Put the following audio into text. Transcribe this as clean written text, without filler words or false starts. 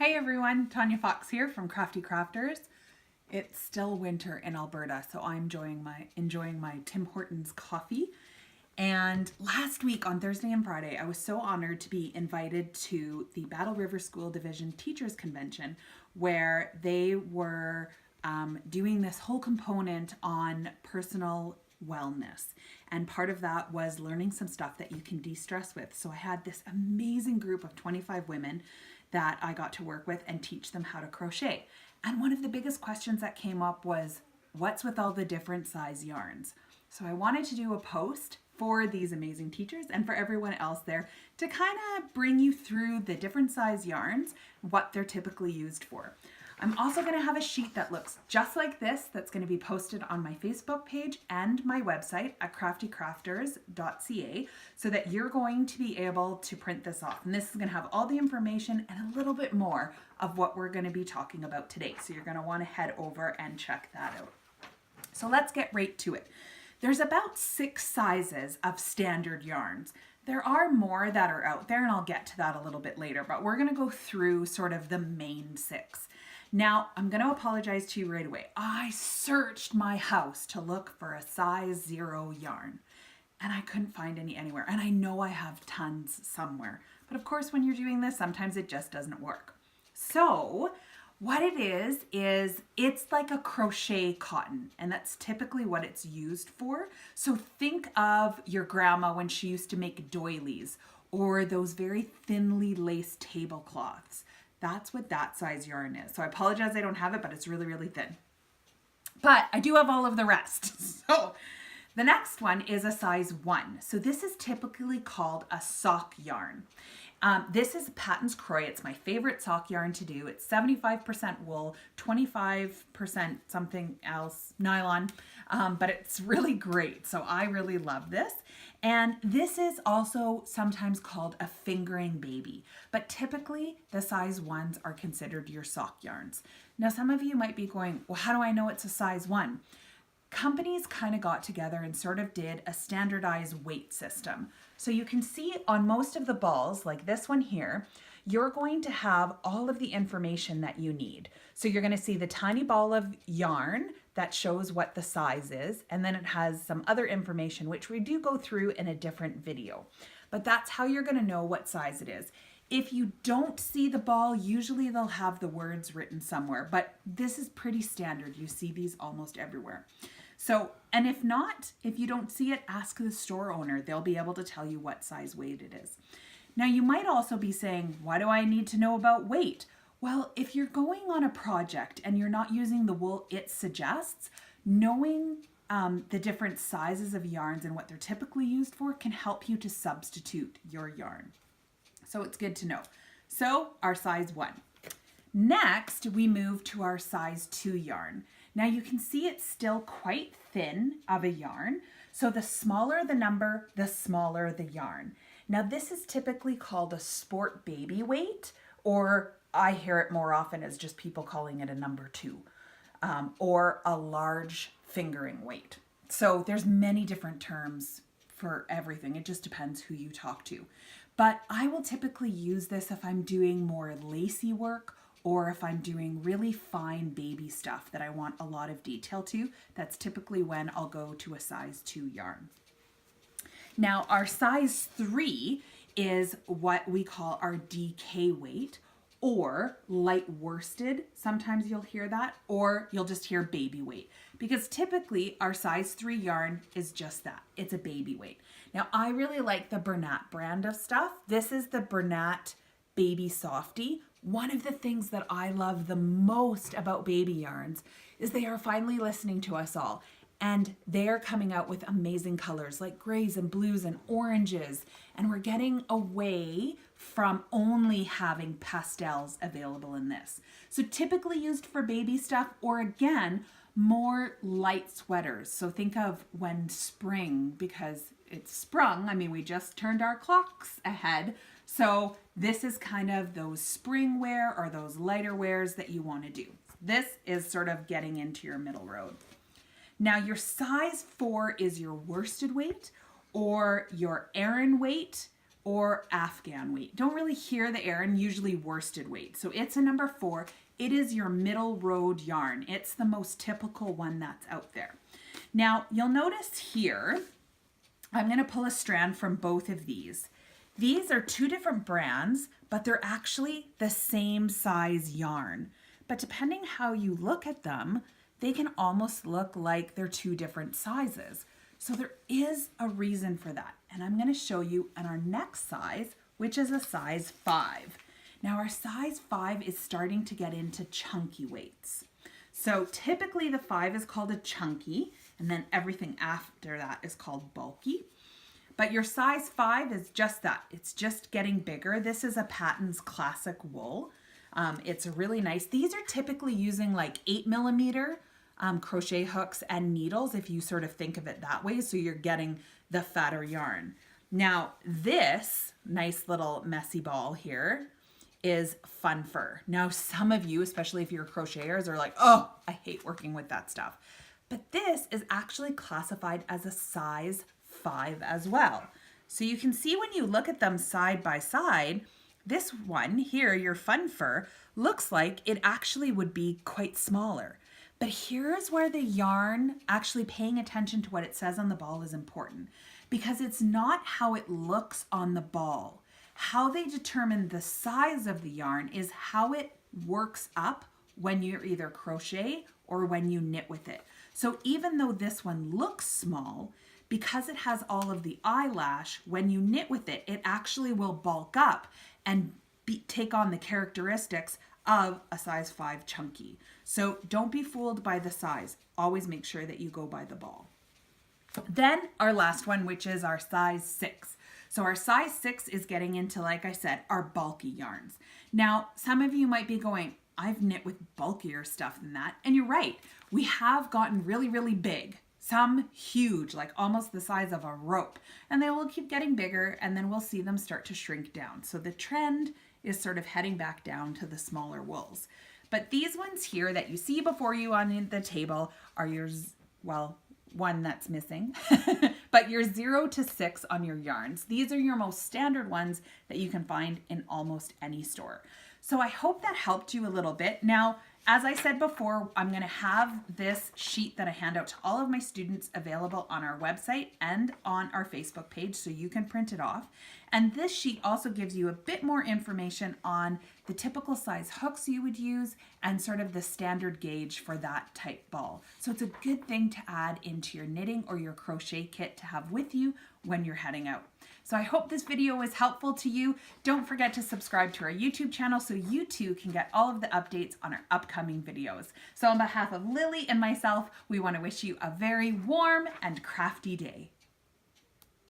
Hey everyone, Tanya Fox here from Crafty Crafters. It's still winter in Alberta, so I'm enjoying my Tim Hortons coffee. And last week on Thursday and Friday, I was so honored to be invited to the Battle River School Division Teachers Convention, where they were doing this whole component on personal wellness. And part of that was learning some stuff that you can de-stress with. So I had this amazing group of 25 women that I got to work with and teach them how to crochet. And one of the biggest questions that came up was, what's with all the different size yarns? So I wanted to do a post for these amazing teachers and for everyone else there to kind of bring you through the different size yarns, what they're typically used for. I'm also going to have a sheet that looks just like this that's going to be posted on my Facebook page and my website at craftycrafters.ca so that you're going to be able to print this off. And this is going to have all the information and a little bit more of what we're going to be talking about today. So you're going to want to head over and check that out. So let's get right to it. There's about 6 sizes of standard yarns. There are more that are out there, and I'll get to that a little bit later, but we're going to go through sort of the main 6. Now, I'm going to apologize to you right away. I searched my house to look for a size 0 yarn, and I couldn't find any anywhere. And I know I have tons somewhere, but of course, when you're doing this, sometimes it just doesn't work. So what it is it's like a crochet cotton, and that's typically what it's used for. So think of your grandma when she used to make doilies or those very thinly laced tablecloths. That's what that size yarn is. So I apologize I don't have it, but it's really, really thin. But I do have all of the rest. So the next one is a size 1. So this is typically called a sock yarn. This is Patons Kroy. It's my favorite sock yarn to do. It's 75% wool, 25% something else, nylon, but it's really great. So I really love this. And this is also sometimes called a fingering baby, but typically the size 1s are considered your sock yarns. Now, some of you might be going, well, how do I know it's a size 1? Companies kind of got together and sort of did a standardized weight system. So you can see on most of the balls, like this one here, you're going to have all of the information that you need. So you're going to see the tiny ball of yarn that shows what the size is, and then it has some other information, which we do go through in a different video. But that's how you're going to know what size it is. If you don't see the ball, usually they'll have the words written somewhere, but this is pretty standard. You see these almost everywhere. So, and if not, if you don't see it, ask the store owner. They'll be able to tell you what size weight it is. Now, you might also be saying, why do I need to know about weight? Well, if you're going on a project and you're not using the wool it suggests, knowing the different sizes of yarns and what they're typically used for can help you to substitute your yarn. So it's good to know. So our size 1. Next, we move to our size 2 yarn. Now you can see it's still quite thin of a yarn. So the smaller the number, the smaller the yarn. Now this is typically called a sport baby weight, or I hear it more often as just people calling it a number 2, or a large fingering weight. So there's many different terms for everything. It just depends who you talk to. But I will typically use this if I'm doing more lacy work or if I'm doing really fine baby stuff that I want a lot of detail to. That's typically when I'll go to a size 2 yarn. Now our size 3 is what we call our DK weight, or light worsted. Sometimes you'll hear that, or you'll just hear baby weight, because typically our size 3 yarn is just that. It's a baby weight. Now I really like the Bernat brand of stuff. This is the Bernat Baby Softy. One of the things that I love the most about baby yarns is they are finally listening to us all, and they're coming out with amazing colors like grays and blues and oranges, and we're getting away from only having pastels available in this. So typically used for baby stuff, or again, more light sweaters. So think of when spring, because it's sprung, I mean, we just turned our clocks ahead. So this is kind of those spring wear or those lighter wears that you want to do. This is sort of getting into your middle road. Now your size 4 is your worsted weight or your Aran weight or Afghan weight. Don't really hear the Aran, usually worsted weight. So it's a number 4. It is your middle road yarn. It's the most typical one that's out there. Now you'll notice here, I'm going to pull a strand from both of these. These are 2 different brands, but they're actually the same size yarn. But depending how you look at them, they can almost look like they're 2 different sizes. So there is a reason for that. And I'm going to show you in our next size, which is a size 5. Now our size 5 is starting to get into chunky weights. So typically the 5 is called a chunky, and then everything after that is called bulky. But your size 5 is just that. It's just getting bigger. This is a Patons Classic wool. It's really nice. These are typically using like 8mm crochet hooks and needles, if you sort of think of it that way. So you're getting the fatter yarn. Now this nice little messy ball here is Fun Fur. Now some of you, especially if you're crocheters, are like, oh, I hate working with that stuff. But this is actually classified as a size 5 as well. So you can see when you look at them side by side, this one here, your Fun Fur, looks like it actually would be quite smaller. But here's where the yarn, actually paying attention to what it says on the ball, is important, because it's not how it looks on the ball. How they determine the size of the yarn is how it works up when you're either crochet or when you knit with it. So even though this one looks small, because it has all of the eyelash, when you knit with it, it actually will bulk up and take on the characteristics of a size 5 chunky. So don't be fooled by the size. Always make sure that you go by the ball. Then our last one, which is our size 6. So our size 6 is getting into, like I said, our bulky yarns. Now, some of you might be going, I've knit with bulkier stuff than that. And you're right. We have gotten really, really big. Some huge, like almost the size of a rope. And they will keep getting bigger, and then we'll see them start to shrink down. So the trend is sort of heading back down to the smaller wools. But these ones here that you see before you on the table are yours, well, one that's missing, but your 0 to 6 on your yarns. These are your most standard ones that you can find in almost any store. So I hope that helped you a little bit. Now, as I said before, I'm going to have this sheet that I hand out to all of my students available on our website and on our Facebook page, so you can print it off. And this sheet also gives you a bit more information on the typical size hooks you would use and sort of the standard gauge for that type ball. So it's a good thing to add into your knitting or your crochet kit to have with you when you're heading out. So I hope this video was helpful to you. Don't forget to subscribe to our YouTube channel so you too can get all of the updates on our upcoming videos. So on behalf of Lily and myself, we want to wish you a very warm and crafty day.